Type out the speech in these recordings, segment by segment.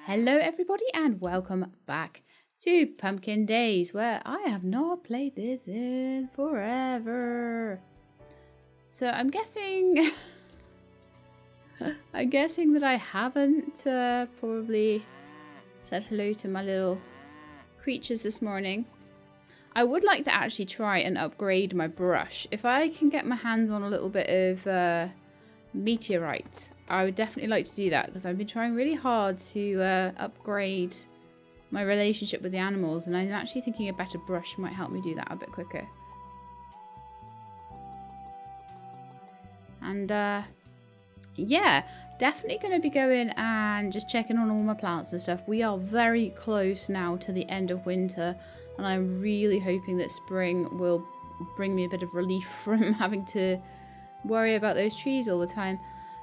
Hello everybody and welcome back to Pumpkin Days, where I have not played this in forever. So I'm guessing that I haven't probably said hello to my little creatures this morning. I would like to actually try and upgrade my brush. If I can get my hands on a little bit of meteorite, I would definitely like to do that, because I've been trying really hard to upgrade my relationship with the animals, and I'm actually thinking a better brush might help me do that a bit quicker. And yeah, definitely going to be going and just checking on all my plants and stuff. We are very close now to the end of winter, and I'm really hoping that spring will bring me a bit of relief from having to worry about those trees all the time.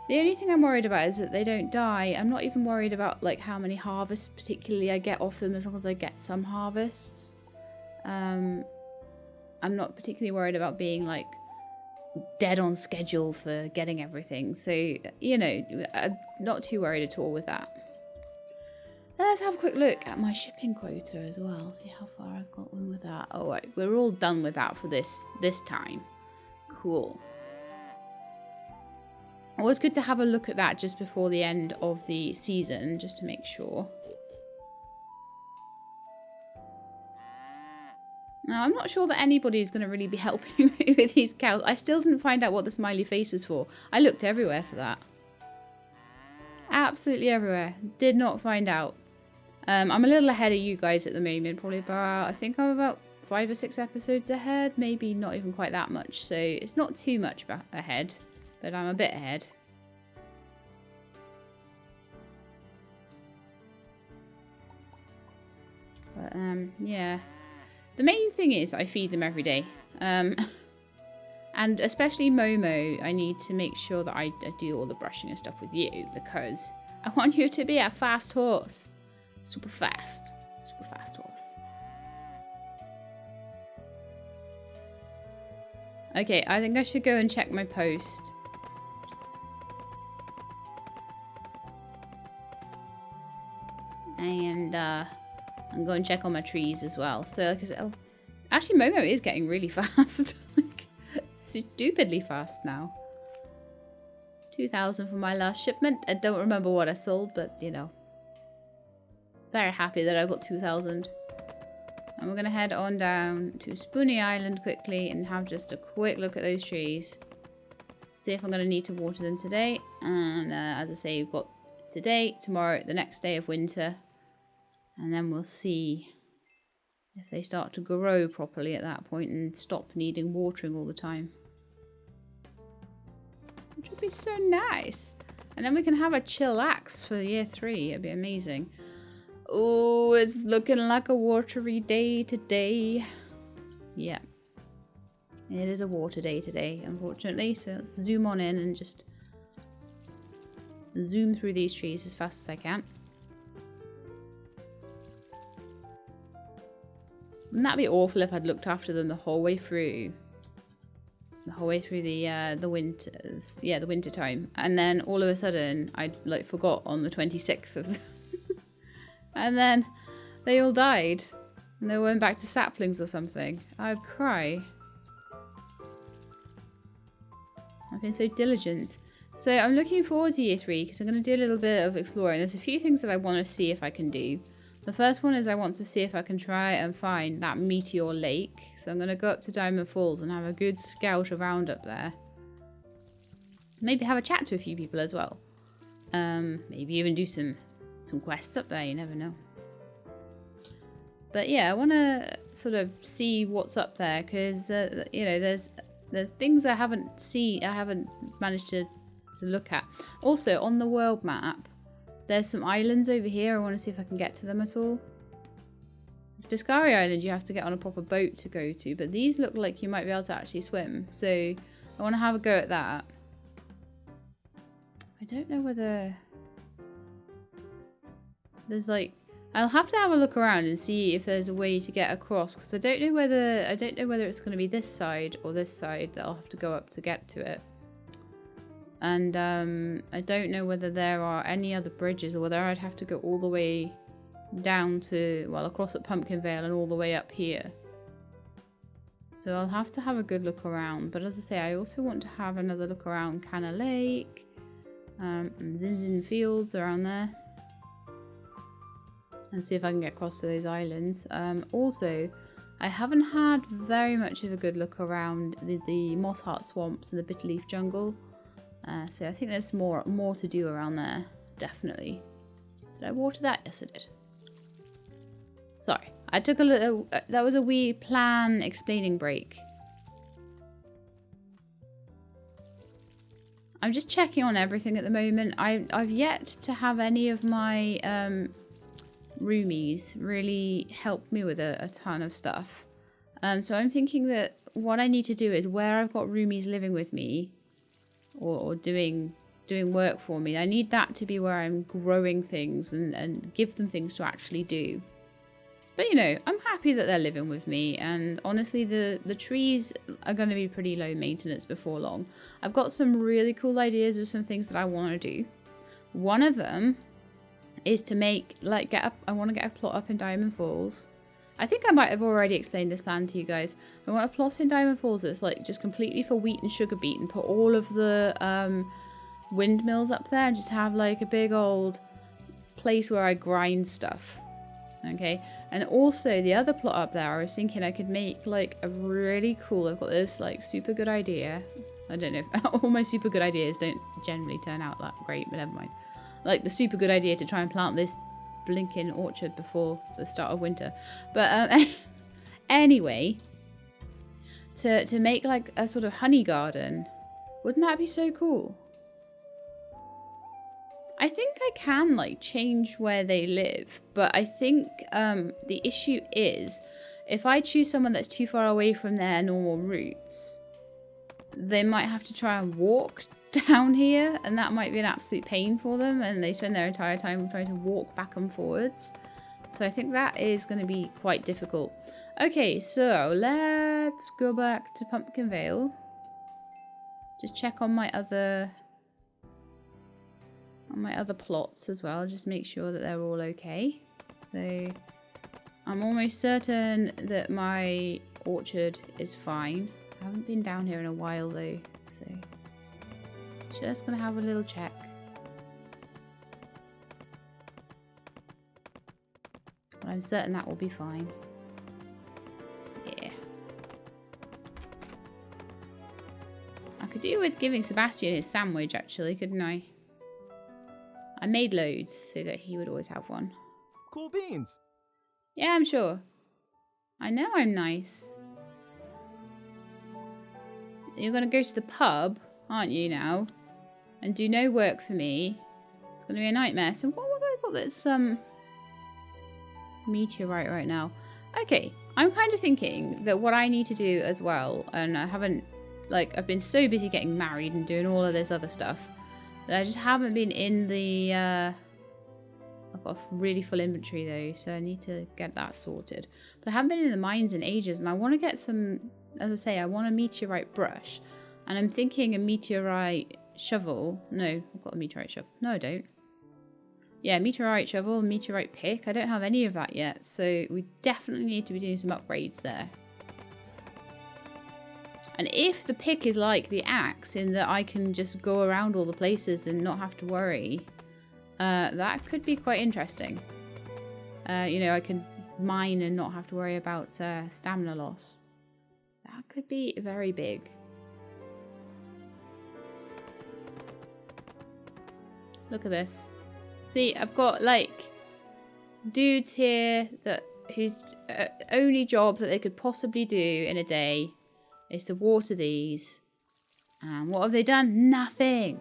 The only thing I'm worried about is that they don't die. I'm not even worried about like how many harvests particularly I get off them, as long as I get some harvests. I'm not particularly worried about being like dead on schedule for getting everything. So, you know, I'm not too worried at all with that. Let's have a quick look at my shipping quota as well. See how far I've gotten with that. Oh, right, we're all done with that for this time. Cool. Always good to have a look at that just before the end of the season, just to make sure. Now, I'm not sure that anybody is going to really be helping me with these cows. I still didn't find out what the smiley face was for. I looked everywhere for that. Absolutely everywhere. Did not find out. I'm a little ahead of you guys at the moment. Probably about, I think I'm about 5 or 6 episodes ahead. Maybe not even quite that much. So it's not too much ahead. But I'm a bit ahead. But, yeah. The main thing is I feed them every day. And especially Momo, I need to make sure that I do all the brushing and stuff with you, because I want you to be a fast horse. Super fast. Super fast horse. Okay, I think I should go and check my post. And I'm going to check on my trees as well. So, like I said, oh, actually, Momo is getting really fast. Like, stupidly fast now. 2,000 for my last shipment. I don't remember what I sold, but, you know. Very happy that I got 2,000. And we're going to head on down to Spoony Island quickly and have just a quick look at those trees. See if I'm going to need to water them today. And as I say, we've got today, tomorrow, the next day of winter. And then we'll see if they start to grow properly at that point and stop needing watering all the time. Which would be so nice. And then we can have a chillax for year 3. It'd be amazing. Oh, it's looking like a watery day today. Yeah. It is a water day today, unfortunately. So let's zoom on in and just zoom through these trees as fast as I can. Wouldn't that be awful if I'd looked after them the whole way through? The whole way through the winters. Yeah, the winter time. And then all of a sudden, I like forgot on the 26th of and then they all died. And they went back to saplings or something. I'd cry. I've been so diligent. So I'm looking forward to year 3 because I'm going to do a little bit of exploring. There's a few things that I want to see if I can do. The first one is I want to see if I can try and find that meteor lake. So I'm going to go up to Diamond Falls and have a good scout around up there. Maybe have a chat to a few people as well. Maybe even do some quests up there, you never know. But yeah, I want to sort of see what's up there because, you know, there's things I haven't managed to look at. Also, on the world map, there's some islands over here. I want to see if I can get to them at all. There's Piscari Island you have to get on a proper boat to go to, but these look like you might be able to actually swim. So I want to have a go at that. I don't know whether there's like, I'll have to have a look around and see if there's a way to get across, because I don't know whether it's going to be this side or this side that I'll have to go up to get to it. And I don't know whether there are any other bridges or whether I'd have to go all the way down to, well, across at Pumpkinvale and all the way up here. So I'll have to have a good look around. But as I say, I also want to have another look around Canna Lake, and Zinzin Fields around there. And see if I can get across to those islands. Also, I haven't had very much of a good look around the Moss Heart Swamps and the Bitterleaf Jungle. So I think there's more to do around there, definitely. Did I water that? Yes, I did. Sorry, I took a little, that was a wee plan explaining break. I'm just checking on everything at the moment. I've yet to have any of my roomies really help me with a ton of stuff. So I'm thinking that what I need to do is where I've got roomies living with me or doing work for me, I need that to be where I'm growing things and give them things to actually do. But you know, I'm happy that they're living with me, and honestly the trees are going to be pretty low maintenance before long. I've got some really cool ideas of some things that I want to do. One of them is to make, like, I want to get a plot up in Diamond Falls. I think I might have already explained this plan to you guys. I want a plot in Diamond Falls that's like just completely for wheat and sugar beet, and put all of the windmills up there and just have like a big old place where I grind stuff. Okay, and also the other plot up there, I was thinking I could make like a really cool, I've got this like super good idea. I don't know if all my super good ideas don't generally turn out that great, but never mind. Like the super good idea to try and plant this blinking orchard before the start of winter. But anyway, to make like a sort of honey garden, wouldn't that be so cool? I think I can like change where they live, but I think the issue is if I choose someone that's too far away from their normal routes, they might have to try and walk down here, and that might be an absolute pain for them, and they spend their entire time trying to walk back and forwards. So I think that is going to be quite difficult. Okay, so let's go back to Pumpkinvale. Just check on my other plots as well, just make sure that they're all okay. So I'm almost certain that my orchard is fine. I haven't been down here in a while though, so just gonna have a little check. But I'm certain that will be fine. Yeah. I could do with giving Sebastian his sandwich actually, couldn't I? I made loads so that he would always have one. Cool beans. Yeah, I'm sure. I know I'm nice. You're going to go to the pub, aren't you now? And do no work for me. It's going to be a nightmare. So what have I got that's meteorite right now? Okay, I'm kind of thinking that what I need to do as well, and I haven't, like, I've been so busy getting married and doing all of this other stuff, that I just haven't been in the, I've got a really full inventory though, so I need to get that sorted. But I haven't been in the mines in ages, and I want to get some, as I say, I want a meteorite brush. And I'm thinking a meteorite shovel. No, I've got a meteorite shovel. No, I don't. Yeah, meteorite shovel, meteorite pick. I don't have any of that yet, so we definitely need to be doing some upgrades there. And if the pick is like the axe, in that I can just go around all the places and not have to worry, that could be quite interesting. You know, I can mine and not have to worry about stamina loss. That could be very big. Look at this. See, I've got like dudes here that whose only job that they could possibly do in a day is to water these. And what have they done? Nothing.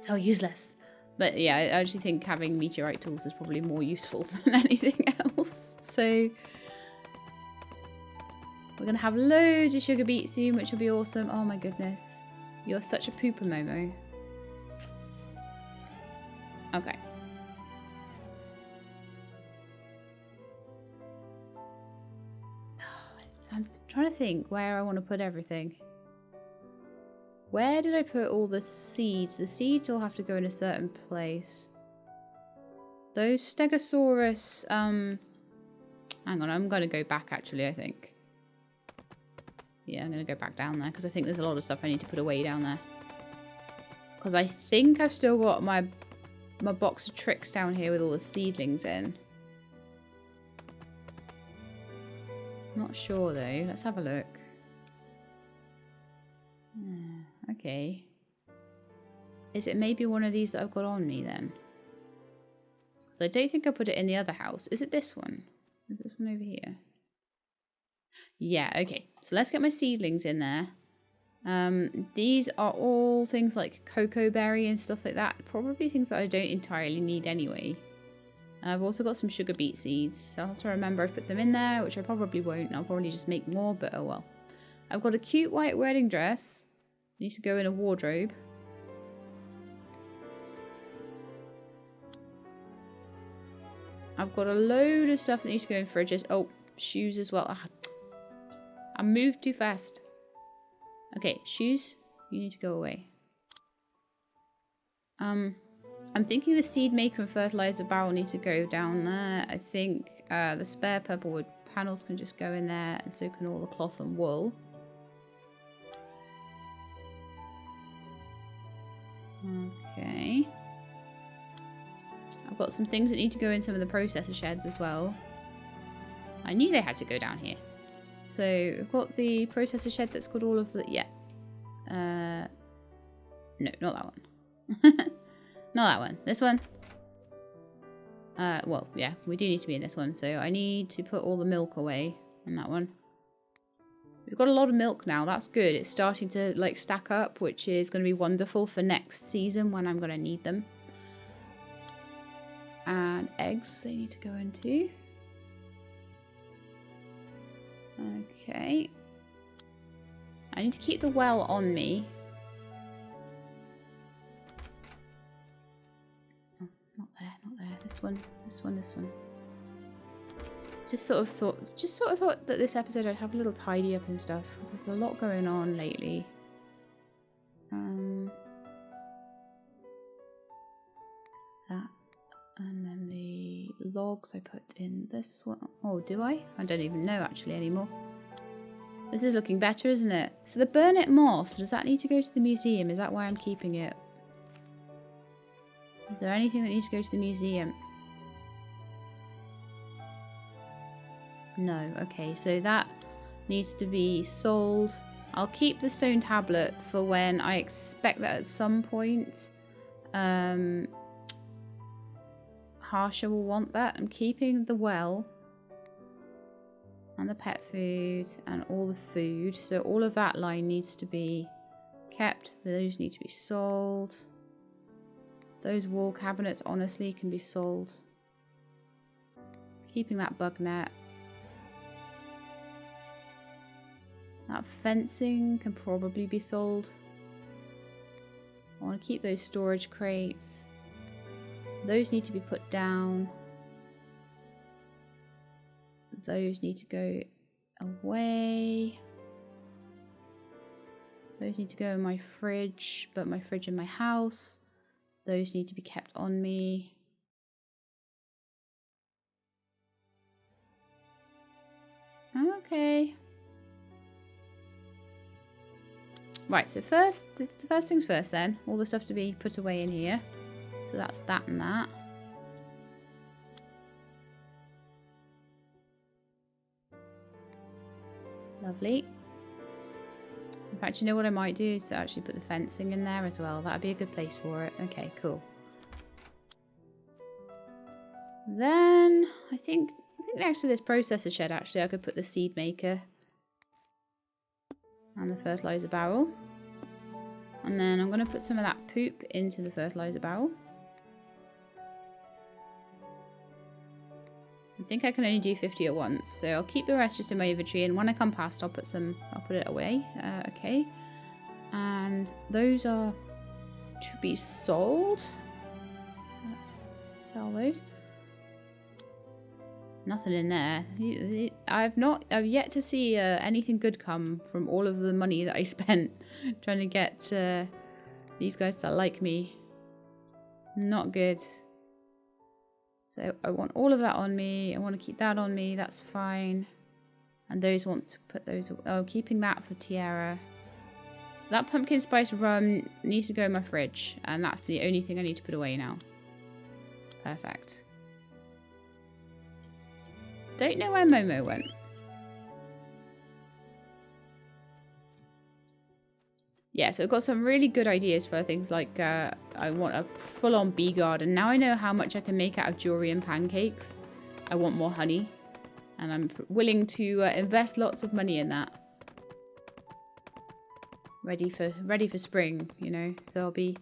So useless. But yeah, I actually think having meteorite tools is probably more useful than anything else. So we're going to have loads of sugar beet soon, which will be awesome. Oh my goodness. You're such a pooper, Momo. Okay. I'm trying to think where I want to put everything. where did I put all the seeds? The seeds will have to go in a certain place. Those Stegosaurus, hang on, I'm going to go back actually, I think. Yeah, I'm going to go back down there because I think there's a lot of stuff I need to put away down there. Because I think I've still got my box of tricks down here with all the seedlings in. Not sure though. Let's have a look. Okay. Is it maybe one of these that I've got on me then? I don't think I put it in the other house. Is it this one? Is this one over here? Yeah, okay. So let's get my seedlings in there. These are all things like cocoa berry and stuff like that. Probably things that I don't entirely need anyway. I've also got some sugar beet seeds. So I'll have to remember to put them in there, which I probably won't. I'll probably just make more, but oh well. I've got a cute white wedding dress. Needs to go in a wardrobe. I've got a load of stuff that needs to go in fridges. Oh, shoes as well. Ah, I moved too fast. Okay, shoes, you need to go away. I'm thinking the seed maker and fertilizer barrel need to go down there. I think the spare purple wood panels can just go in there, and so can all the cloth and wool. Okay. I've got some things that need to go in some of the processor sheds as well. I knew they had to go down here. So I've got the processor shed that's got all of the... Yeah. No, not that one. Not that one. This one. Well, yeah, we do need to be in this one. So I need to put all the milk away on that one. We've got a lot of milk now. That's good. It's starting to like stack up, which is going to be wonderful for next season when I'm going to need them. And eggs they need to go into. Okay. I need to keep the well on me. Oh, not there, not there. This one, this one, this one. Just sort of thought that this episode I'd have a little tidy up and stuff because there's a lot going on lately. That. And then the logs I put in this one. Oh, do I? I don't even know actually anymore. This is looking better, isn't it? So the burnet moth, does that need to go to the museum? Is that why I'm keeping it? Is there anything that needs to go to the museum? No. Okay, so that needs to be sold. I'll keep the stone tablet for when I expect that at some point. Harsha will want that. I'm keeping the well and the pet food and all the food. So all of that line needs to be kept. Those need to be sold. Those wall cabinets honestly can be sold. Keeping that bug net. That fencing can probably be sold. I want to keep those storage crates. Those need to be put down. Those need to go away. Those need to go in my fridge, but my fridge in my house. Those need to be kept on me. Okay. Right, so first things first then. All the stuff to be put away in here. So that's that and that. Lovely. In fact, you know what I might do is to actually put the fencing in there as well. That'd be a good place for it. Okay, cool. Then I think next to this processor shed actually I could put the seed maker and the fertilizer barrel. And then I'm going to put some of that poop into the fertilizer barrel. I think I can only do 50 at once, so I'll keep the rest just in my inventory, and when I come past I'll put it away. Okay. And those are to be sold. So let's sell those. Nothing in there. I've yet to see anything good come from all of the money that I spent Trying to get these guys to like me. Not good. So I want all of that on me. I want to keep that on me. That's fine. And those want to put those... Oh, keeping that for Tiara. So that pumpkin spice rum needs to go in my fridge. And that's the only thing I need to put away now. Perfect. Don't know where Momo went. Yeah, so I've got some really good ideas for things like I want a full-on bee garden. Now I know how much I can make out of jewelry and pancakes. I want more honey. And I'm willing to invest lots of money in that. Ready for spring, you know. So I'll be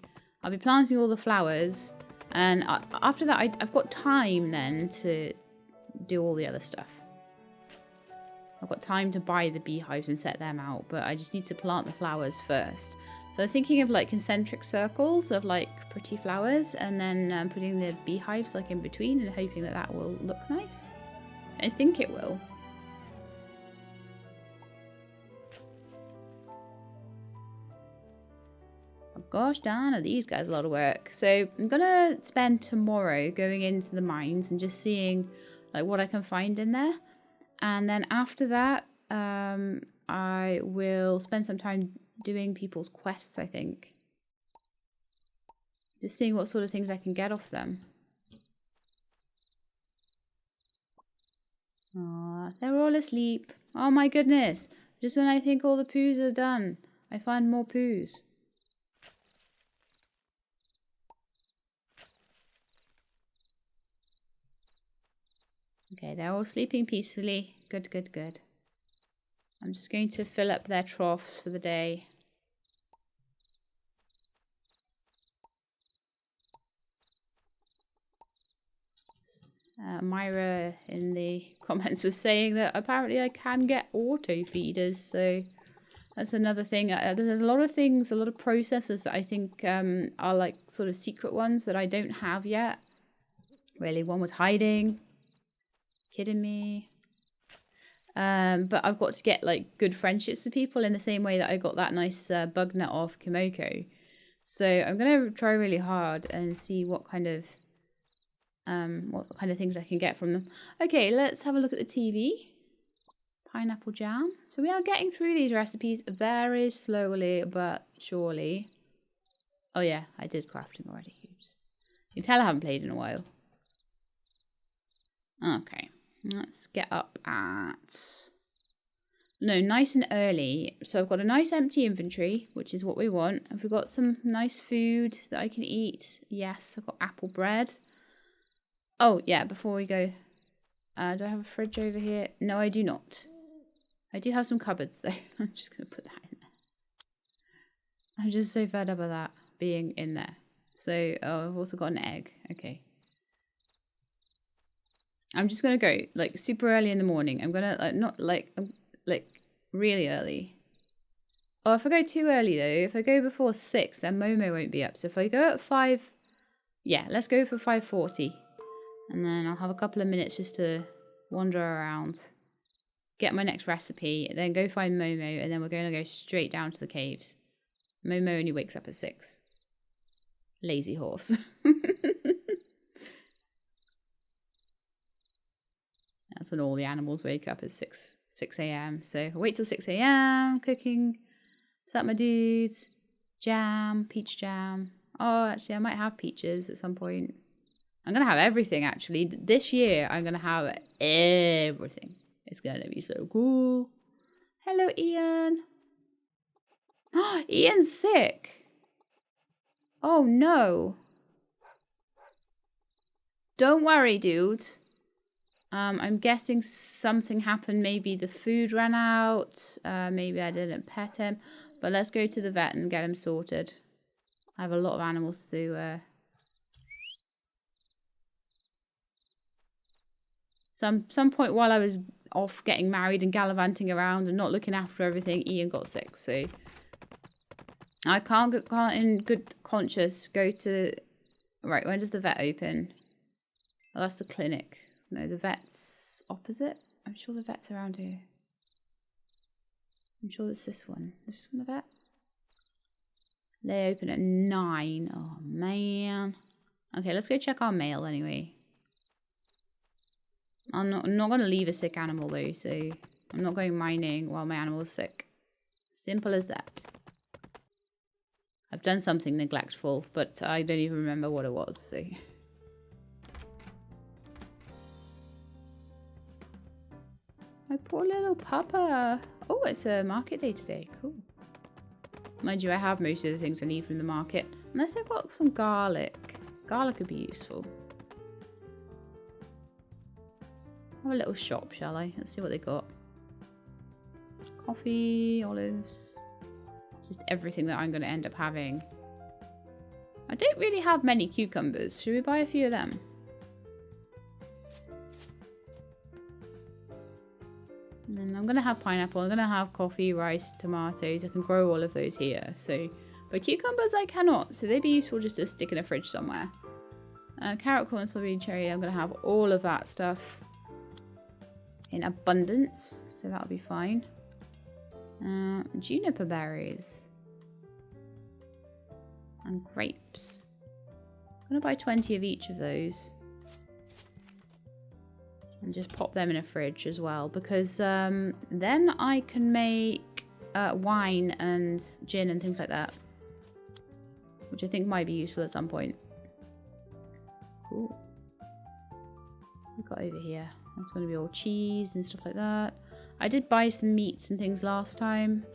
planting all the flowers. And after that, I've got time then to do all the other stuff. I've got time to buy the beehives and set them out, but I just need to plant the flowers first. So I'm thinking of like concentric circles of like pretty flowers, and then putting the beehives like in between and hoping that that will look nice. I think it will. Oh gosh darn, are these guys a lot of work. So I'm gonna spend tomorrow going into the mines and just seeing like what I can find in there. And then after that, I will spend some time doing people's quests, I think. Just seeing what sort of things I can get off them. Aw, they're all asleep. Oh my goodness. Just when I think all the poos are done, I find more poos. Okay, they're all sleeping peacefully. Good, good, good. I'm just going to fill up their troughs for the day. Myra in the comments was saying that apparently I can get auto feeders, so that's another thing. There's a lot of things, a lot of processors that I think are like sort of secret ones that I don't have yet. Really, one was hiding. Kidding me? But I've got to get like good friendships with people in the same way that I got that nice bug net off Kimoko. So I'm gonna try really hard and see what kind of things I can get from them. Okay, let's have a look at the TV. Pineapple jam. So we are getting through these recipes very slowly but surely. Oh yeah, I did crafting already. Oops. You can tell I haven't played in a while. Okay. Let's get up at... No, nice and early. So I've got a nice empty inventory, which is what we want. Have we got some nice food that I can eat? Yes, I've got apple bread. Oh, yeah, before we go... do I have a fridge over here? No, I do not. I do have some cupboards, though. I'm just going to put that in there. I'm just so fed up of that being in there. So, oh, I've also got an egg. Okay. I'm just going to go, like, super early in the morning. I'm going to, not, like, really early. Oh, if I go too early, though, if I go before 6, then Momo won't be up. So if I go at 5, yeah, let's go for 5:40. And then I'll have a couple of minutes just to wander around, get my next recipe, then go find Momo, and then we're going to go straight down to the caves. Momo only wakes up at 6. Lazy horse. That's when all the animals wake up at 6 a.m. So I'll wait till 6 a.m. cooking. What's up, my dudes? Jam, peach jam. Oh, actually, I might have peaches at some point. I'm going to have everything, actually. This year, I'm going to have everything. It's going to be so cool. Hello, Ian. Ian's sick. Oh, no. Don't worry, dude. I'm guessing something happened. Maybe the food ran out. Maybe I didn't pet him. But let's go to the vet and get him sorted. I have a lot of animals to... Some point while I was off getting married and gallivanting around and not looking after everything, Ian got sick. So I can't in good conscience go to... Right, when does the vet open? Oh, that's the clinic. No, the vet's opposite. I'm sure the vet's around here. I'm sure it's this one. This one the vet? They open at 9. Oh, man. Okay, let's go check our mail anyway. I'm not going to leave a sick animal, though, so I'm not going mining while my animal is sick. Simple as that. I've done something neglectful, but I don't even remember what it was, so... My poor little puppa. Oh, it's a market day today. Cool. Mind you, I have most of the things I need from the market. Unless I've got some garlic. Garlic could be useful. Have a little shop, shall I? Let's see what they got. Coffee, olives. Just everything that I'm going to end up having. I don't really have many cucumbers. Should we buy a few of them? And I'm going to have pineapple. I'm going to have coffee, rice, tomatoes. I can grow all of those here. So, but cucumbers I cannot. So they'd be useful just to stick in a fridge somewhere. Carrot, corn, soybean, cherry. I'm going to have all of that stuff in abundance. So that'll be fine. Juniper berries. And grapes. I'm going to buy 20 of each of those. And just pop them in a fridge as well. Because then I can make wine and gin and things like that. Which I think might be useful at some point. Cool. What we got over here? That's going to be all cheese and stuff like that. I did buy some meats and things last time.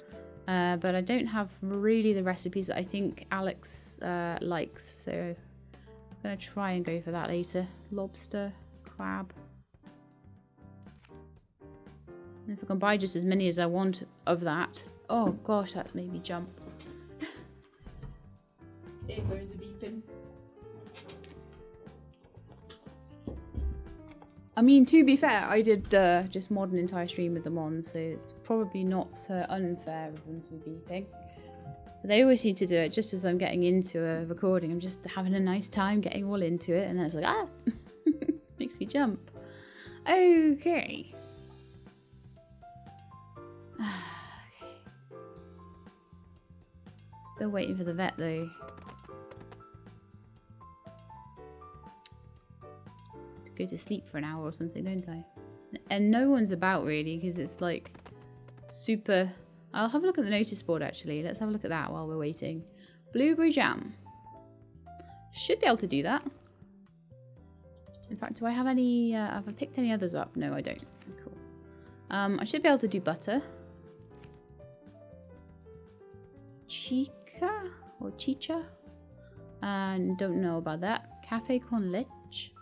But I don't have really the recipes that I think Alex likes. So I'm going to try and go for that later. Lobster, crab. And if I can buy just as many as I want of that. Oh gosh, that made me jump. There goes a beeping. I mean, to be fair, I did just mod an entire stream with them on, so it's probably not unfair of them to be beeping. But they always seem to do it just as I'm getting into a recording. I'm just having a nice time getting all into it, and then it's like, ah! Makes me jump. Okay. Okay. Still waiting for the vet, though. Go to sleep for an hour or something, don't I? And no one's about really because it's like super. I'll have a look at the notice board actually. Let's have a look at that while we're waiting. Blueberry jam. Should be able to do that. In fact, do I have any? Have I picked any others up? No, I don't. Cool. I should be able to do butter. Chica or chicha? Don't know about that. Cafe con leche.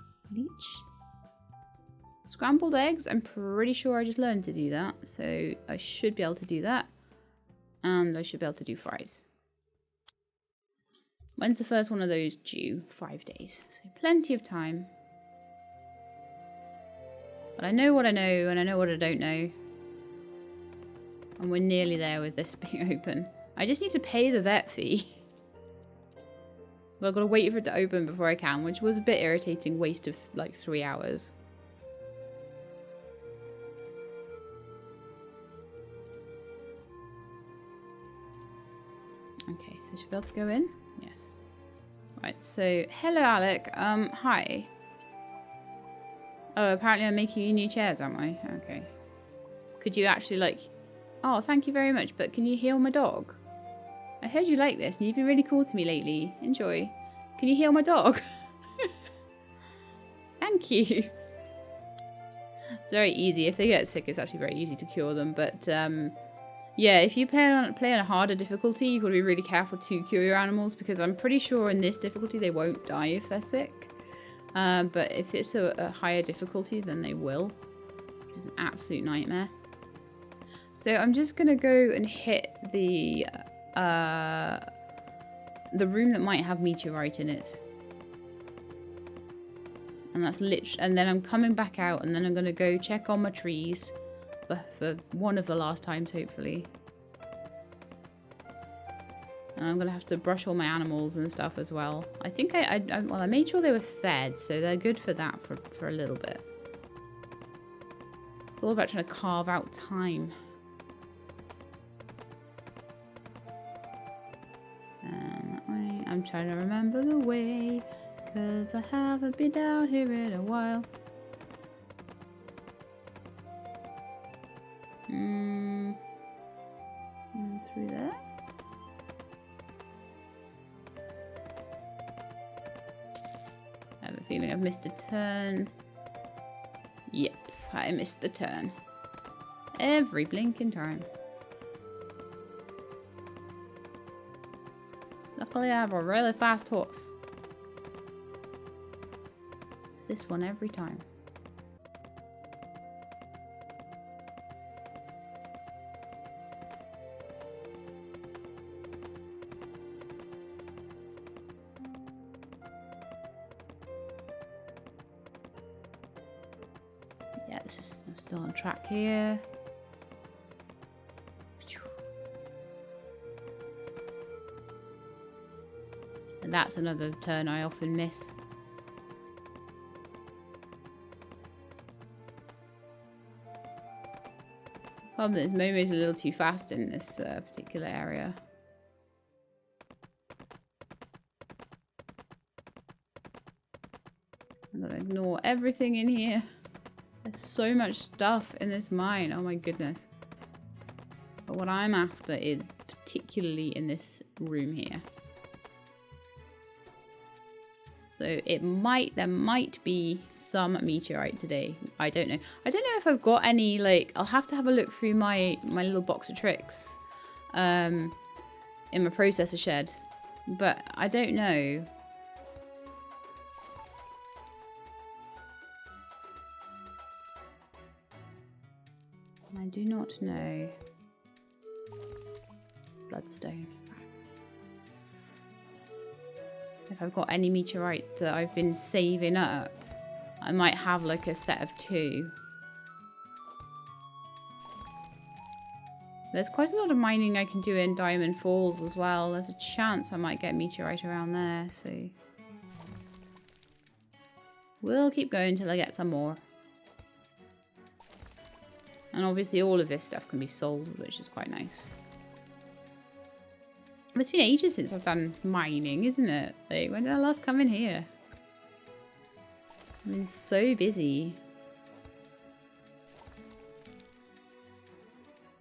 Scrambled eggs, I'm pretty sure I just learned to do that, so I should be able to do that. And I should be able to do fries. When's the first one of those due? 5 days, so plenty of time. But I know what I know, and I know what I don't know. And we're nearly there with this being open. I just need to pay the vet fee. But I've got to wait for it to open before I can, which was a bit irritating, waste of like 3 hours. Okay, so should be able to go in? Yes. Right, so hello Alec. Hi. Oh, apparently I'm making you new chairs, am I? Okay. Could you actually like... Oh, thank you very much, but can you heal my dog? I heard you like this, and you've been really cool to me lately. Enjoy. Can you heal my dog? Thank you. It's very easy. If they get sick, it's actually very easy to cure them. But, yeah, if you play on a harder difficulty, you've got to be really careful to cure your animals, because I'm pretty sure in this difficulty they won't die if they're sick. But if it's a higher difficulty, then they will. Which is an absolute nightmare. So I'm just going to go and hit the room that might have meteorite in it. And that's and then I'm coming back out, and then I'm going to go check on my trees for one of the last times, hopefully. And I'm going to have to brush all my animals and stuff as well. I think well, I made sure they were fed, so they're good for that for a little bit. It's all about trying to carve out time. I'm trying to remember the way, 'cause I haven't been down here in a while. Through there. I have a feeling I've missed a turn. Yep, I missed the turn. Every blinking time. Luckily I have a really fast horse. It's this one every time. Yeah, it's just, I'm still on track here. And that's another turn I often miss. Problem is Momo's a little too fast in this particular area. I'm gonna ignore everything in here. There's so much stuff in this mine. Oh my goodness. But what I'm after is particularly in this room here. So there might be some meteorite today. I don't know. I don't know if I've got any, like, I'll have to have a look through my little box of tricks in my processor shed. But I don't know. I do not know. Bloodstone. Rats. If I've got any meteorite that I've been saving up, I might have like a set of 2. There's quite a lot of mining I can do in Diamond Falls as well. There's a chance I might get meteorite around there, so we'll keep going till I get some more. And obviously all of this stuff can be sold, which is quite nice. It's been ages since I've done mining, isn't it? Like, when did I last come in here? I've been so busy.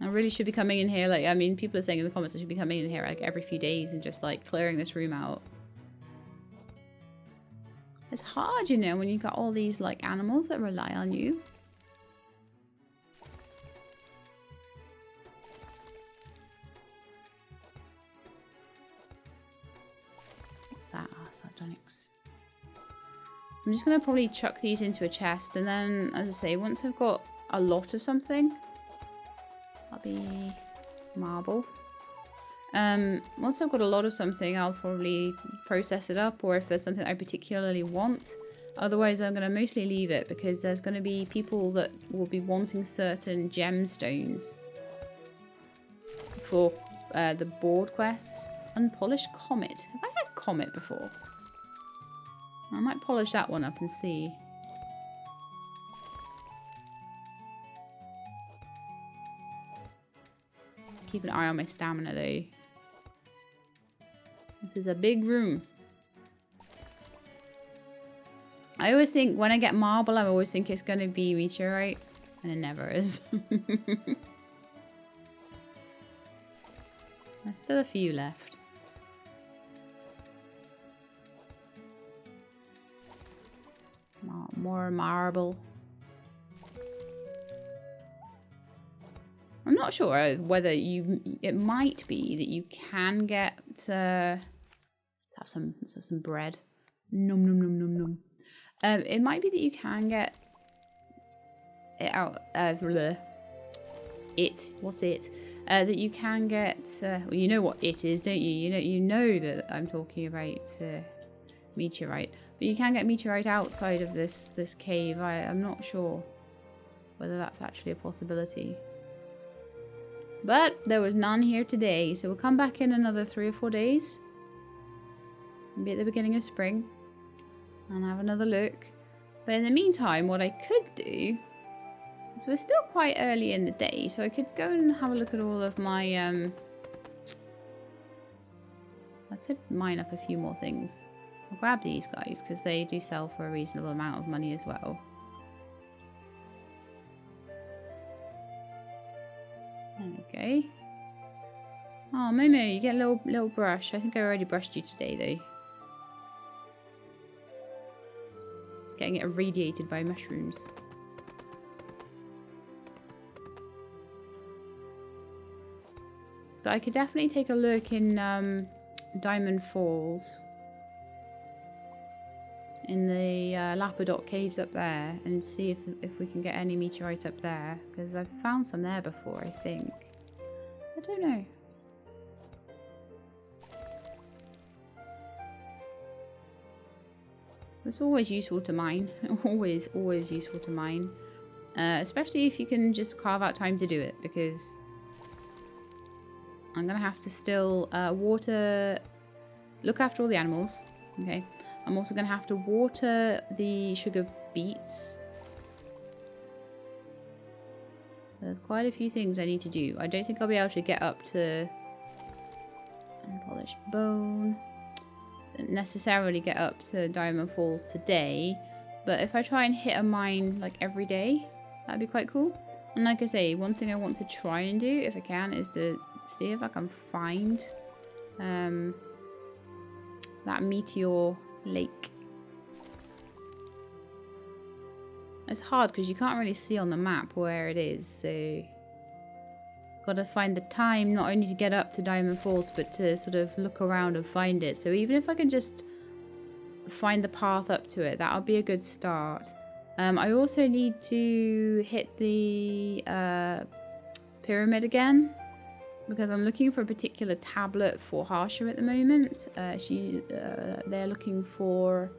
I really should be coming in here, like, I mean, people are saying in the comments I should be coming in here like every few days and just like clearing this room out. It's hard, you know, when you've got all these like animals that rely on you. That sardonyx. I'm just gonna probably chuck these into a chest, and then, as I say, once I've got a lot of something, that'll be marble. Once I've got a lot of something, I'll probably process it up, or if there's something I particularly want. Otherwise, I'm gonna mostly leave it because there's gonna be people that will be wanting certain gemstones for the board quests. Unpolished comet. Have I had comet before? I might polish that one up and see. Keep an eye on my stamina though. This is a big room. I always think when I get marble, I always think it's going to be meteorite. And it never is. There's still a few left. More marble. I'm not sure whether it might be that you can get let's have some bread. Nom nom nom nom nom. It might be that you can get it out what's it? That you can get well, you know what it is, don't you? You know that I'm talking about meteorite. But you can get meteorite outside of this cave. I'm not sure whether that's actually a possibility. But there was none here today, so we'll come back in another 3 or 4 days. Maybe at the beginning of spring. And have another look. But in the meantime, what I could do is we're still quite early in the day, so I could go and have a look at all of my I could mine up a few more things. I'll grab these guys because they do sell for a reasonable amount of money as well. Okay. Oh, Momo, you get a little brush. I think I already brushed you today, though. Getting it irradiated by mushrooms. But I could definitely take a look in Diamond Falls. In the Lapadot caves up there and see if we can get any meteorites up there, because I've found some there before, I think. I don't know. It's always useful to mine. always useful to mine. Especially if you can just carve out time to do it, because I'm going to have to still look after all the animals. Okay. I'm also going to have to water the sugar beets. There's quite a few things I need to do. I don't think I'll be able to get up to unpolished bone. Don't necessarily get up to Diamond Falls today. But if I try and hit a mine like every day, that'd be quite cool. And like I say, one thing I want to try and do, if I can, is to see if I can find that meteor lake. It's hard because you can't really see on the map where it is, so gotta find the time not only to get up to Diamond Falls but to sort of look around and find it. So even if I can just find the path up to it, that'll be a good start. I also need to hit the pyramid again, because I'm looking for a particular tablet for Harsha at the moment. They're looking for...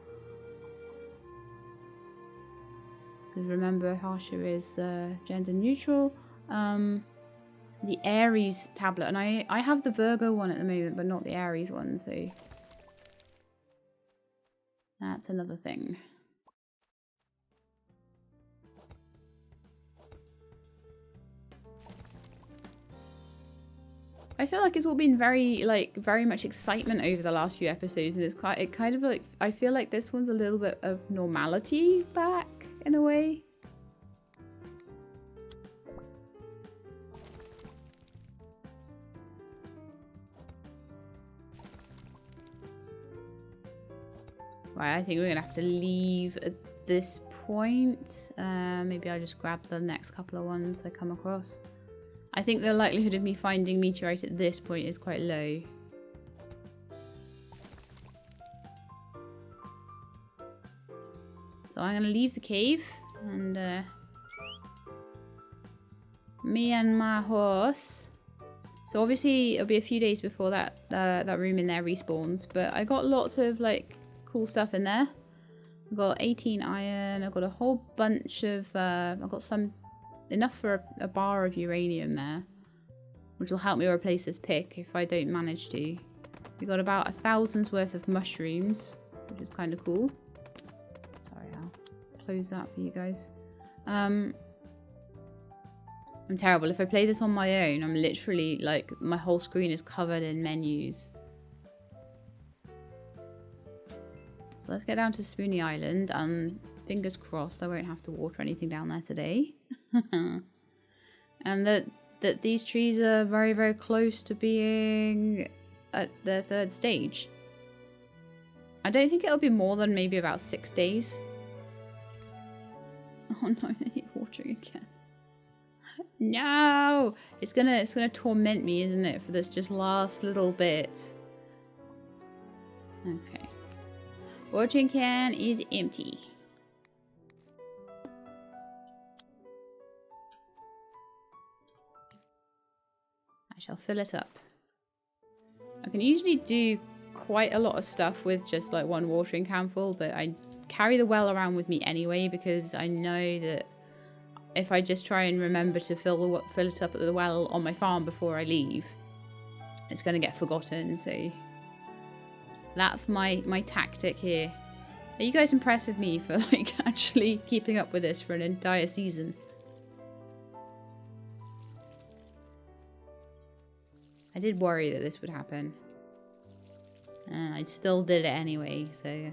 Because remember, Harsha is gender neutral. The Aries tablet. And I have the Virgo one at the moment, but not the Aries one, so... That's another thing. I feel like it's all been very much excitement over the last few episodes, and it kind of like, I feel like this one's a little bit of normality back in a way. Right, I think we're gonna have to leave at this point. Maybe I'll just grab the next couple of ones I come across. I think the likelihood of me finding meteorite at this point is quite low. So I'm going to leave the cave, and me and my horse. So obviously it'll be a few days before that room in there respawns, but I got lots of like cool stuff in there. I've got 18 iron, I've got a whole bunch of, I've got enough for a bar of uranium there, which will help me replace this pick if I don't manage to. We got about 1,000's worth of mushrooms, which is kind of cool. Sorry, I'll close that for you guys. I'm terrible. If I play this on my own, I'm literally like, my whole screen is covered in menus. So let's get down to Spoony Island, and fingers crossed I won't have to water anything down there today. And that these trees are very, very close to being at their third stage. I don't think it'll be more than maybe about 6 days. Oh no, they need watering again. No! It's gonna torment me, isn't it, for this just last little bit. Okay. Watering can is empty. I shall fill it up. I can usually do quite a lot of stuff with just like one watering can full, but I carry the well around with me anyway, because I know that if I just try and remember to fill it up at the well on my farm before I leave, it's going to get forgotten. So that's my tactic here. Are you guys impressed with me for like actually keeping up with this for an entire season? I did worry that this would happen. And I still did it anyway, so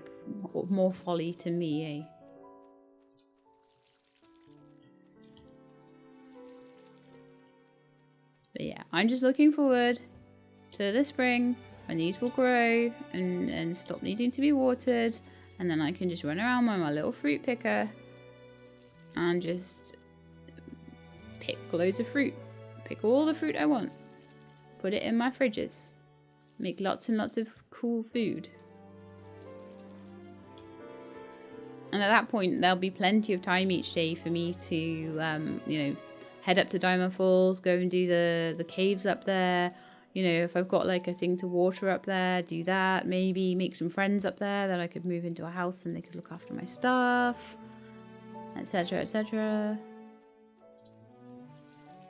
more folly to me, eh? But yeah, I'm just looking forward to the spring when these will grow and stop needing to be watered, and then I can just run around with my little fruit picker and just pick loads of fruit. Pick all the fruit I want. Put it in my fridges. Make lots and lots of cool food. And at that point, there'll be plenty of time each day for me to, you know, head up to Diamond Falls, go and do the caves up there. You know, if I've got like a thing to water up there, do that. Maybe make some friends up there that I could move into a house and they could look after my stuff, etc., etc.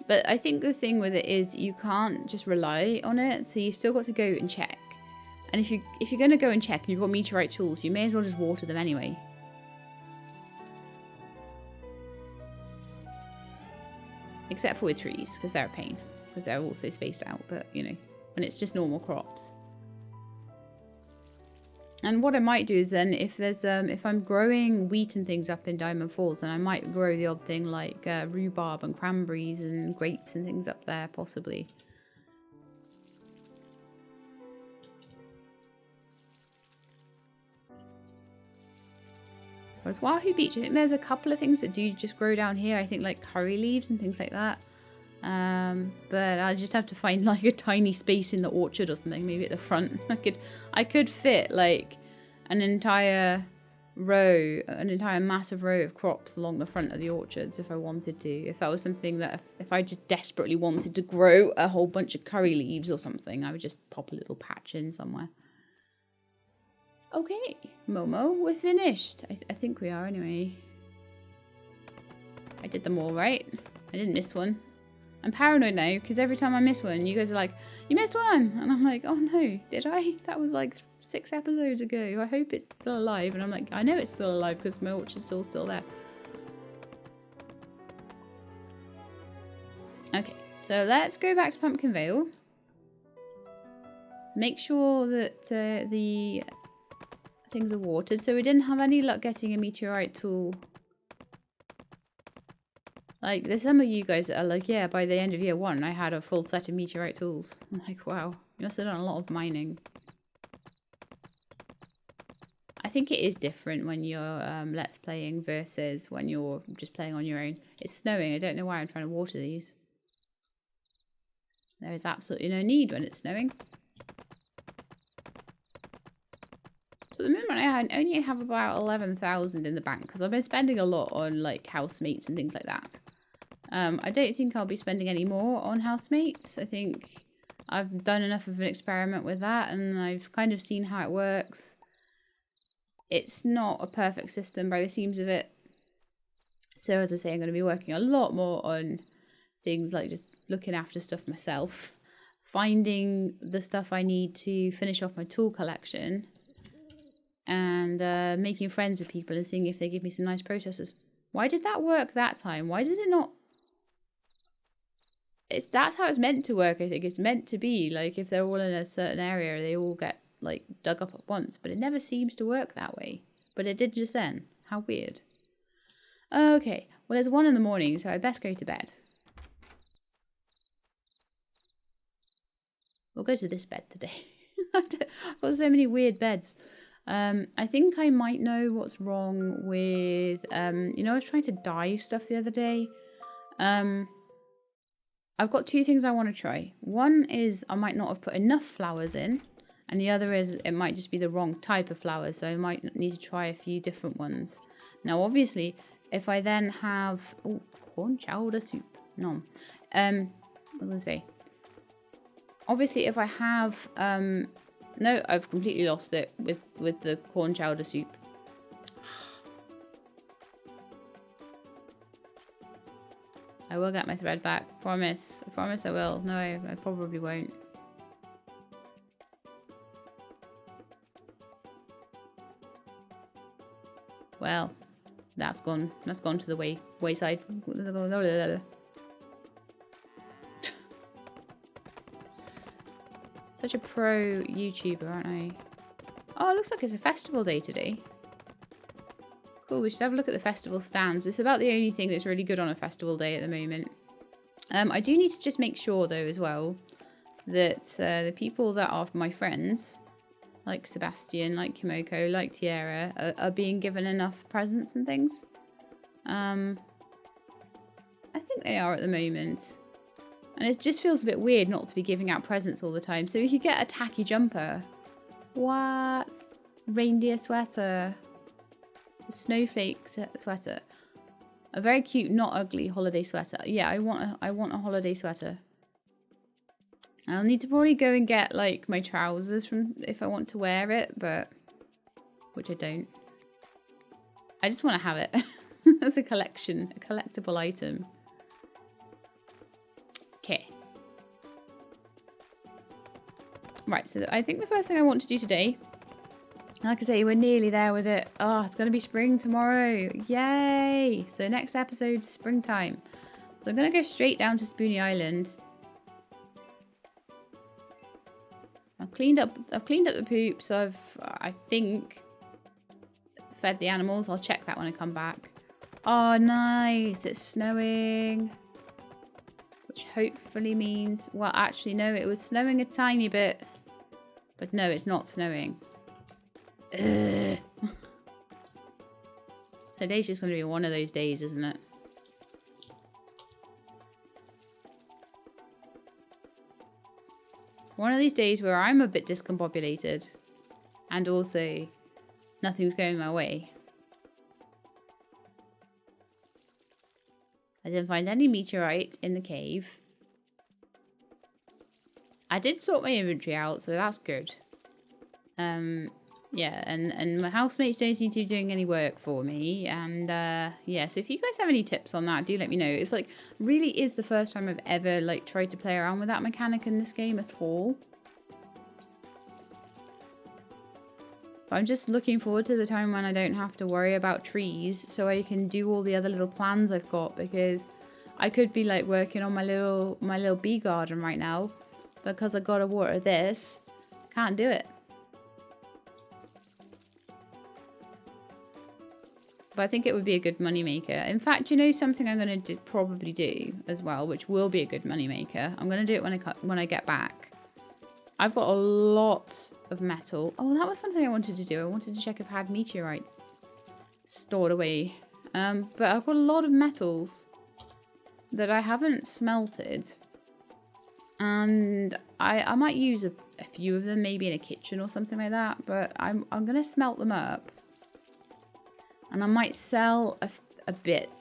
But I think the thing with it is you can't just rely on it, so you've still got to go and check. And if you're going to go and check and you've got meteorite tools, you may as well just water them anyway. Except for with trees, because they're a pain. Because they're also spaced out, but, you know, when it's just normal crops. And what I might do is then, if there's if I'm growing wheat and things up in Diamond Falls, then I might grow the odd thing like rhubarb and cranberries and grapes and things up there, possibly. Whereas Wahoo Beach, I think there's a couple of things that do just grow down here. I think like curry leaves and things like that. But I just have to find like a tiny space in the orchard or something, maybe at the front. I could fit like an entire massive row of crops along the front of the orchards if I wanted to. If that was something that, if I just desperately wanted to grow a whole bunch of curry leaves or something, I would just pop a little patch in somewhere. Okay, Momo, we're finished. I think we are anyway. I did them all right. I didn't miss one. I'm paranoid now because every time I miss one, you guys are like, you missed one! And I'm like, oh no, did I? That was like 6 episodes ago. I hope it's still alive. And I'm like, I know it's still alive because my orchard's still there. Okay, so let's go back to Pumpkin Vale. So make sure that the things are watered. So we didn't have any luck getting a meteorite tool. Like, there's some of you guys that are like, yeah, by the end of year 1, I had a full set of meteorite tools. I'm like, wow, you must have done a lot of mining. I think it is different when you're Let's Playing versus when you're just playing on your own. It's snowing. I don't know why I'm trying to water these. There is absolutely no need when it's snowing. So at the moment I only have about 11,000 in the bank because I've been spending a lot on like housemates and things like that. I don't think I'll be spending any more on housemates. I think I've done enough of an experiment with that and I've kind of seen how it works. It's not a perfect system by the seams of it. So as I say, I'm going to be working a lot more on things like just looking after stuff myself, finding the stuff I need to finish off my tool collection, and making friends with people and seeing if they give me some nice processors. Why did that work that time? Why did it not? That's how it's meant to work, I think. It's meant to be, like, if they're all in a certain area, they all get, like, dug up at once. But it never seems to work that way. But it did just then. How weird. Okay, well, it's 1 in the morning, so I best go to bed. We'll go to this bed today. I've got so many weird beds. I think I might know what's wrong with, you know, I was trying to dye stuff the other day. I've got 2 things I want to try. One is I might not have put enough flowers in, and the other is it might just be the wrong type of flowers, so I might need to try a few different ones. Now, obviously, if I then have, oh, corn chowder soup, no. What was I going to say? Obviously, if I have, no, I've completely lost it with the corn chowder soup. I will get my thread back. Promise. I promise I will. No, I probably won't. Well, that's gone. That's gone to the wayside. Such a pro YouTuber, aren't I? Oh, it looks like it's a festival day today. Cool, we should have a look at the festival stands. It's about the only thing that's really good on a festival day at the moment. I do need to just make sure, though, as well, that the people that are my friends, like Sebastian, like Kimoko, like Tiara, are being given enough presents and things. I think they are at the moment. And it just feels a bit weird not to be giving out presents all the time. So we could get a tacky jumper. What? Reindeer sweater. A snowflake sweater. A very cute, not ugly holiday sweater. Yeah, I want a holiday sweater. I'll need to probably go and get like my trousers from if I want to wear it, but which I don't. I just want to have it as a collection, a collectible item. Okay. Right, so I think the first thing I want to do today, like I say, we're nearly there with it. Oh, it's going to be spring tomorrow. Yay! So next episode, springtime. So I'm going to go straight down to Spoony Island. I've cleaned up the poops. I think, fed the animals. I'll check that when I come back. Oh, nice. It's snowing. Which hopefully means... Well, actually, no. It was snowing a tiny bit. But no, it's not snowing. Ugh. Today's just going to be one of those days, isn't it? One of these days where I'm a bit discombobulated. And also, nothing's going my way. I didn't find any meteorite in the cave. I did sort my inventory out, so that's good. Yeah, and my housemates don't seem to be doing any work for me. And yeah, so if you guys have any tips on that, do let me know. It's like, really is the first time I've ever like tried to play around with that mechanic in this game at all. But I'm just looking forward to the time when I don't have to worry about trees, so I can do all the other little plans I've got, because I could be like working on my little bee garden right now, because I gotta water this, can't do it. But I think it would be a good moneymaker. In fact, you know something I'm going to probably do as well, which will be a good moneymaker. I'm going to do it when I get back. I've got a lot of metal. Oh, that was something I wanted to do. I wanted to check if I had meteorite stored away. But I've got a lot of metals that I haven't smelted. And I might use a few of them, maybe in a kitchen or something like that. But I'm going to smelt them up. And I might sell a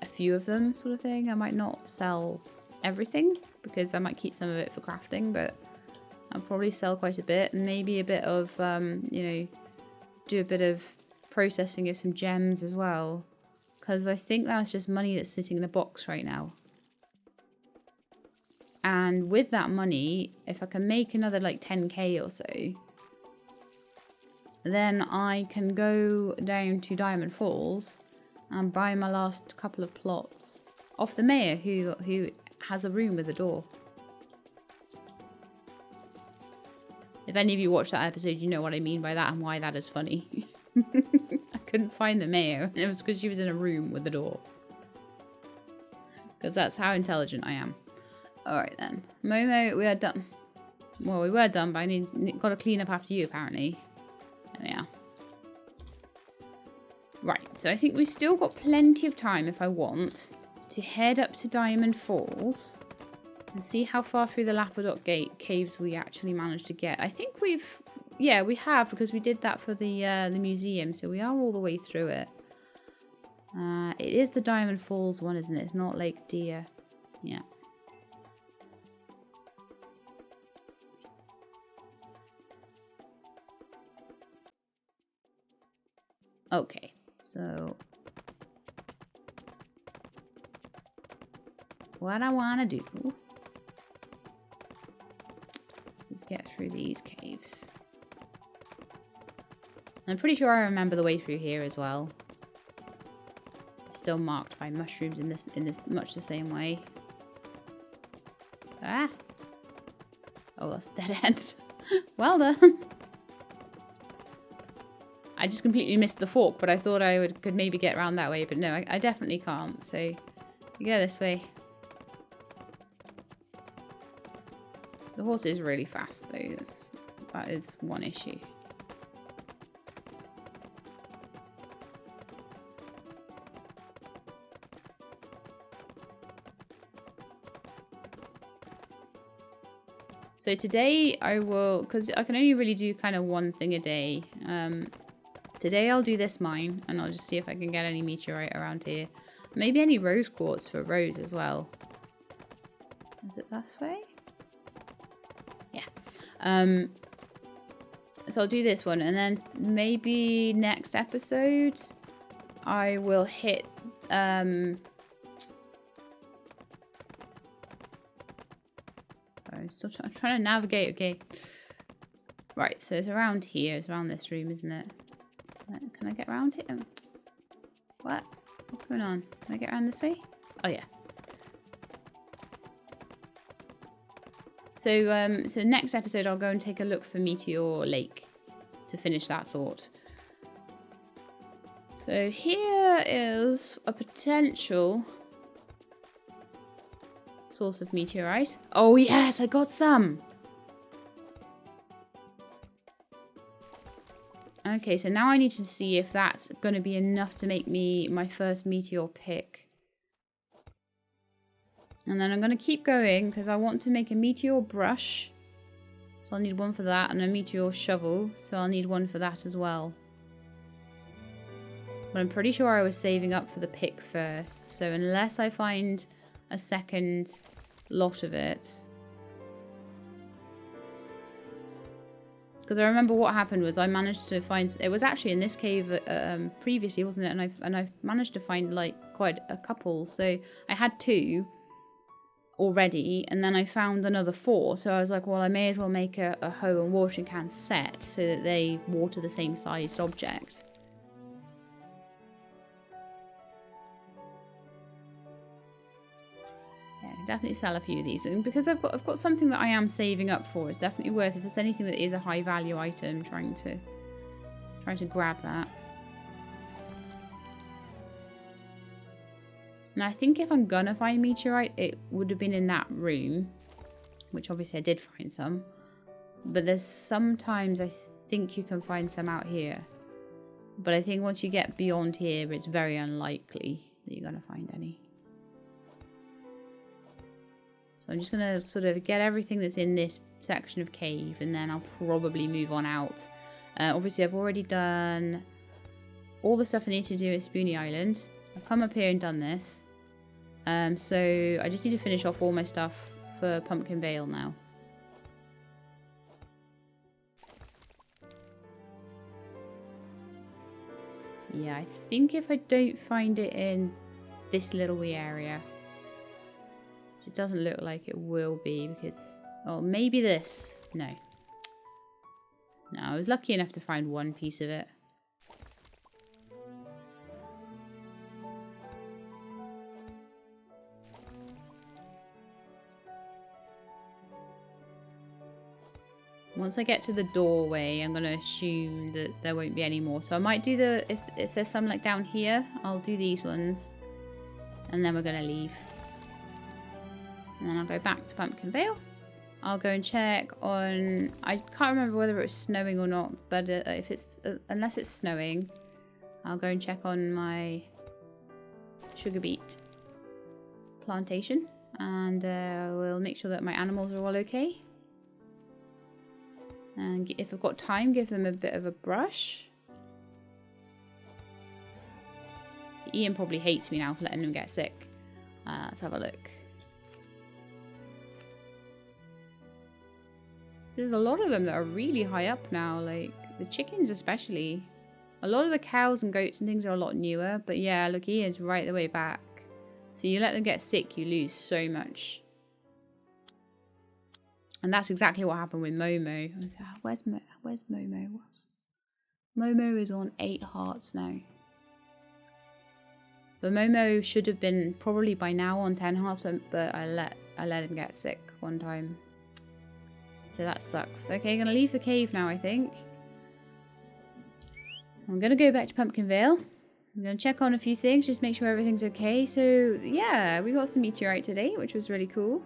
few of them, sort of thing. I might not sell everything, because I might keep some of it for crafting, but I'll probably sell quite a bit, and maybe a bit of, you know, do a bit of processing of some gems as well, because I think that's just money that's sitting in a box right now. And with that money, if I can make another like 10k or so, then I can go down to Diamond Falls and buy my last couple of plots off the mayor, who has a room with a door. If any of you watched that episode, you know what I mean by that and why that is funny. I couldn't find the mayor, and it was because she was in a room with a door. Because that's how intelligent I am. Alright then. Momo, we are done. Well, we were done, but I got to clean up after you, apparently. There we are. Right, so I think we've still got plenty of time, if I want, to head up to Diamond Falls and see how far through the Lapadot Gate caves we actually managed to get. I think we have, because we did that for the museum, so we are all the way through it. It is the Diamond Falls one, isn't it? It's not Lake Deer. Yeah. Okay, so what I want to do is get through these caves. I'm pretty sure I remember the way through here as well. It's still marked by mushrooms in this much the same way. Ah! Oh, that's dead end. Well done. I just completely missed the fork, but I thought I could maybe get around that way, but no, I definitely can't. So you go this way. The horse is really fast though. That is one issue. So today I will, because I can only really do kind of one thing a day. Today I'll do this mine, and I'll just see if I can get any meteorite around here. Maybe any rose quartz for Rose as well. Is it this way? Yeah. So I'll do this one, and then maybe next episode I will hit Sorry, I'm trying to navigate. Okay. Right, so it's around here. It's around this room, isn't it? Can I get around it? What? What's going on? Can I get around this way? Oh, yeah. So next episode, I'll go and take a look for Meteor Lake to finish that thought. So here is a potential source of meteorite. Oh yes, I got some. Okay, so now I need to see if that's going to be enough to make me my first meteor pick. And then I'm going to keep going because I want to make a meteor brush. So I'll need one for that, and a meteor shovel. So I'll need one for that as well. But I'm pretty sure I was saving up for the pick first. So unless I find a second lot of it. Because I remember what happened was I managed to find, it was actually in this cave previously, wasn't it? And I managed to find like quite a couple. So I had 2 already, and then I found another 4. So I was like, well, I may as well make a hoe and watering can set so that they water the same sized object. Yeah, I can definitely sell a few of these, and because I've got something that I am saving up for, it's definitely worth, if it's anything that is a high value item, trying to grab that. Now I think if I'm gonna find meteorite, it would have been in that room, which obviously I did find some, but there's sometimes I think you can find some out here, but I think once you get beyond here, it's very unlikely that you're gonna find any. So I'm just going to sort of get everything that's in this section of cave, and then I'll probably move on out. Obviously, I've already done all the stuff I need to do at Spoony Island. I've come up here and done this. So I just need to finish off all my stuff for Pumpkin Vale now. Yeah, I think if I don't find it in this little wee area, it doesn't look like it will be because... Oh, maybe this. No. No, I was lucky enough to find one piece of it. Once I get to the doorway, I'm going to assume that there won't be any more. So I might do the... If there's some like down here, I'll do these ones. And then we're going to leave. And then I'll go back to Pumpkin Vale. I'll go and check on... I can't remember whether it was snowing or not, but if it's unless it's snowing, I'll go and check on my sugar beet plantation, and we'll make sure that my animals are all okay. And if I've got time, give them a bit of a brush. Ian probably hates me now for letting them get sick. Let's have a look. There's a lot of them that are really high up now, like the chickens especially. A lot of the cows and goats and things are a lot newer, but yeah, look, he is right the way back. So you let them get sick, you lose so much. And that's exactly what happened with Momo. Where's Momo? Momo is on 8 hearts now. But Momo should have been probably by now on 10 hearts, but I let him get sick one time. So that sucks. Okay, gonna leave the cave now, I think. I'm going to go back to Pumpkinvale. I'm going to check on a few things, just make sure everything's okay. So, yeah, we got some meteorite today, which was really cool.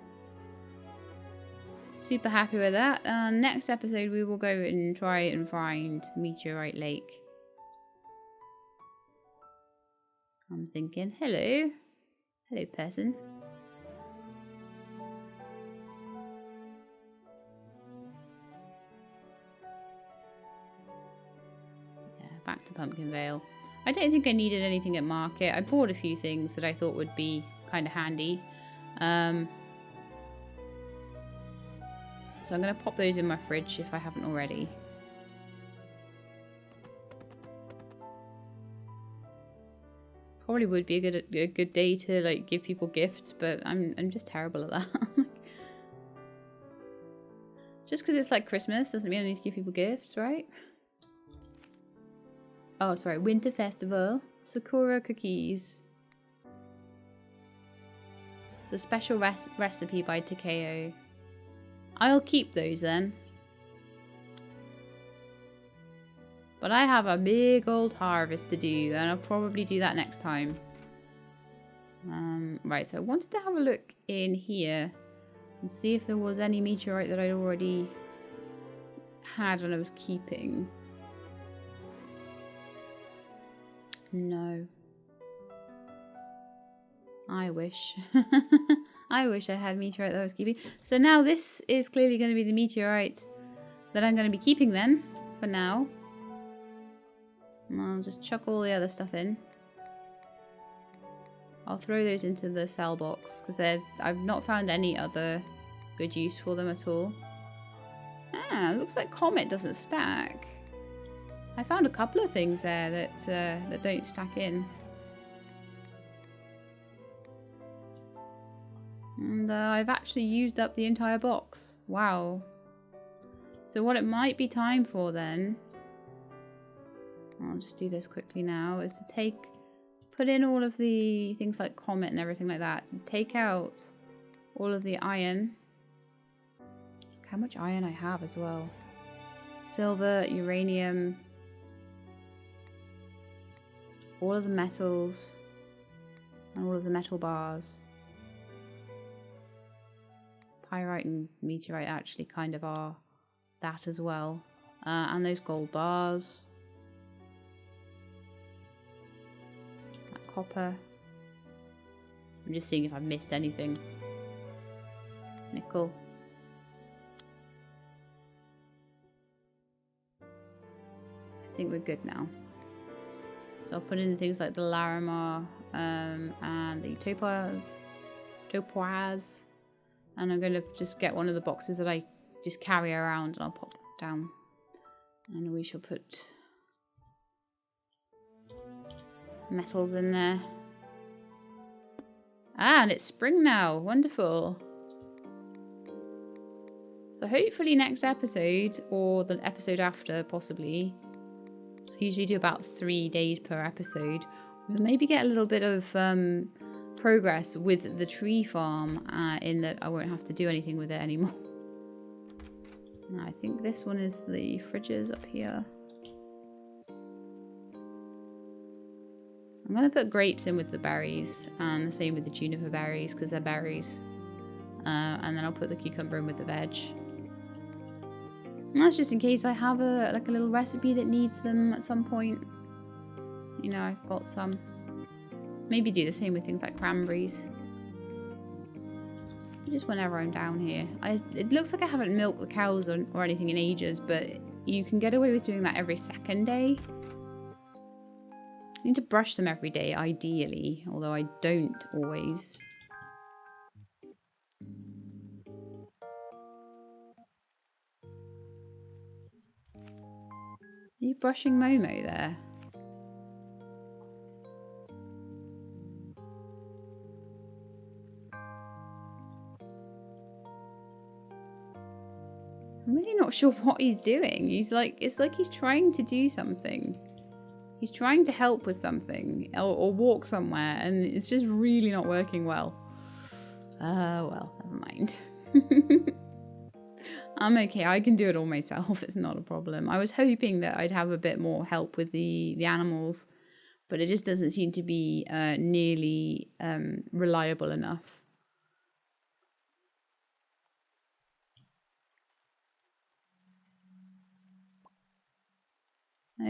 Super happy with that. Next episode, we will go and try and find Meteorite Lake. I'm thinking, hello. Hello, person. Yeah, back to Pumpkinvale. I don't think I needed anything at market. I bought a few things that I thought would be kind of handy. So I'm going to pop those in my fridge if I haven't already. Probably would be a good day to like give people gifts, but I'm just terrible at that. Just because it's like Christmas doesn't mean I need to give people gifts, right? Oh, sorry, Winter Festival, Sakura cookies. The special recipe by Takeo. I'll keep those then. But I have a big old harvest to do, and I'll probably do that next time. Right, so I wanted to have a look in here and see if there was any meteorite that I'd already had and I was keeping. No. I wish. I wish I had meteorite that I was keeping. So now this is clearly going to be the meteorite that I'm going to be keeping then, for now. And I'll just chuck all the other stuff in. I'll throw those into the cell box, because I've not found any other good use for them at all. Ah, looks like Comet doesn't stack. I found a couple of things there that don't stack in. And I've actually used up the entire box. Wow. So what it might be time for then, I'll just do this quickly now, is to put in all of the things like Comet and everything like that. Take out all of the iron. Look how much iron I have as well. Silver, uranium, all of the metals, and all of the metal bars. Pyrite and meteorite actually kind of are that as well. And those gold bars. That copper. I'm just seeing if I've missed anything. Nickel. I think we're good now. So I'll put in things like the Larimar and the topaz. And I'm going to just get one of the boxes that I just carry around and I'll pop down. And we shall put metals in there. Ah, and it's spring now. Wonderful. So hopefully next episode, or the episode after possibly, I usually do about 3 days per episode. We'll maybe get a little bit of progress with the tree farm, in that I won't have to do anything with it anymore. Now, I think this one is the fridges up here. I'm going to put grapes in with the berries, and the same with the juniper berries because they're berries. And then I'll put the cucumber in with the veg. And that's just in case I have a little recipe that needs them at some point. You know, I've got some. Maybe do the same with things like cranberries. Just whenever I'm down here. It looks like I haven't milked the cows or anything in ages, but you can get away with doing that every second day. I need to brush them every day, ideally, although I don't always. Are you brushing Momo there? I'm really not sure what he's doing. It's like he's trying to do something. He's trying to help with something or walk somewhere, and it's just really not working well. Well, never mind. I'm okay. I can do it all myself. It's not a problem. I was hoping that I'd have a bit more help with the animals, but it just doesn't seem to be nearly reliable enough.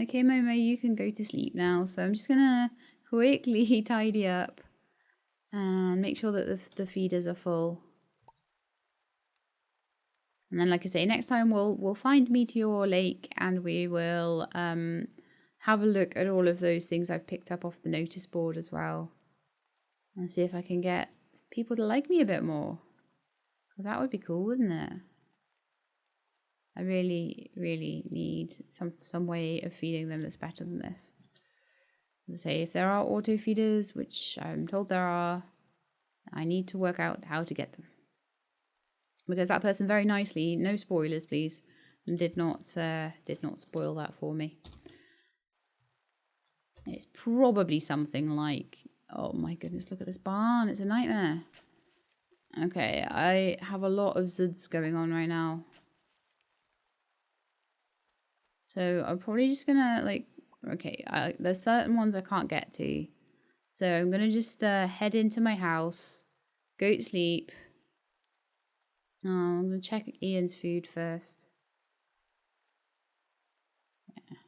Okay, Momo, you can go to sleep now. So I'm just going to quickly tidy up and make sure that the feeders are full. And then, like I say, next time we'll find Meteor Lake and we will have a look at all of those things I've picked up off the notice board as well. And see if I can get people to like me a bit more. Because that would be cool, wouldn't it? I really, really need some way of feeding them that's better than this. As I say, if there are auto feeders, which I'm told there are, I need to work out how to get them. Because that person very nicely, no spoilers please, did not spoil that for me. It's probably something like, oh my goodness, look at this barn, it's a nightmare. Okay, I have a lot of Zuds going on right now. So I'm probably just gonna there's certain ones I can't get to. So I'm gonna just head into my house, go to sleep. Oh, I'm going to check Ian's food first. Yeah.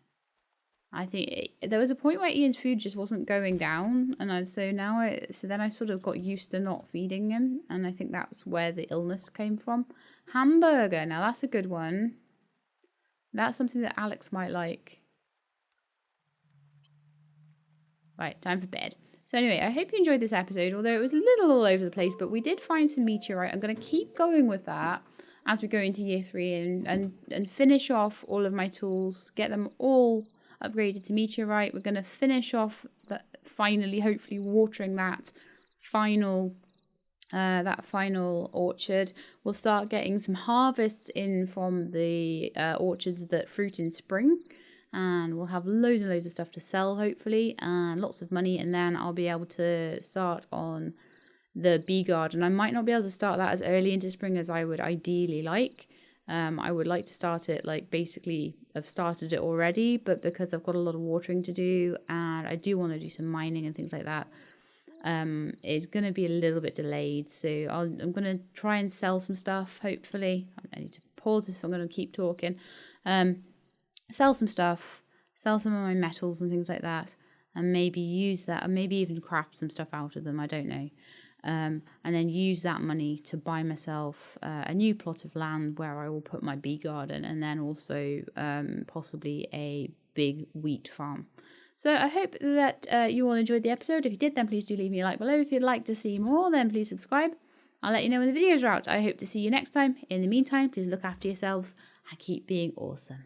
I think there was a point where Ian's food just wasn't going down. And then I sort of got used to not feeding him. And I think that's where the illness came from. Hamburger. Now that's a good one. That's something that Alex might like. Right, time for bed. So anyway, I hope you enjoyed this episode, although it was a little all over the place, but we did find some meteorite. I'm going to keep going with that as we go into year 3 and finish off all of my tools, get them all upgraded to meteorite. We're going to finish off finally, hopefully, watering that final orchard. We'll start getting some harvests in from the orchards that fruit in spring. And we'll have loads and loads of stuff to sell, hopefully, and lots of money. And then I'll be able to start on the bee garden. I might not be able to start that as early into spring as I would ideally like. I would like to start it, I've started it already, but because I've got a lot of watering to do and I do want to do some mining and things like that, it's going to be a little bit delayed. So I'm going to try and sell some stuff, hopefully. I need to pause if I'm going to keep talking. Sell some stuff, sell some of my metals and things like that, and maybe use that, and maybe even craft some stuff out of them, I don't know. And then use that money to buy myself a new plot of land where I will put my bee garden, and then also possibly a big wheat farm. So I hope that you all enjoyed the episode. If you did, then please do leave me a like below. If you'd like to see more, then please subscribe. I'll let you know when the videos are out. I hope to see you next time. In the meantime, please look after yourselves and keep being awesome.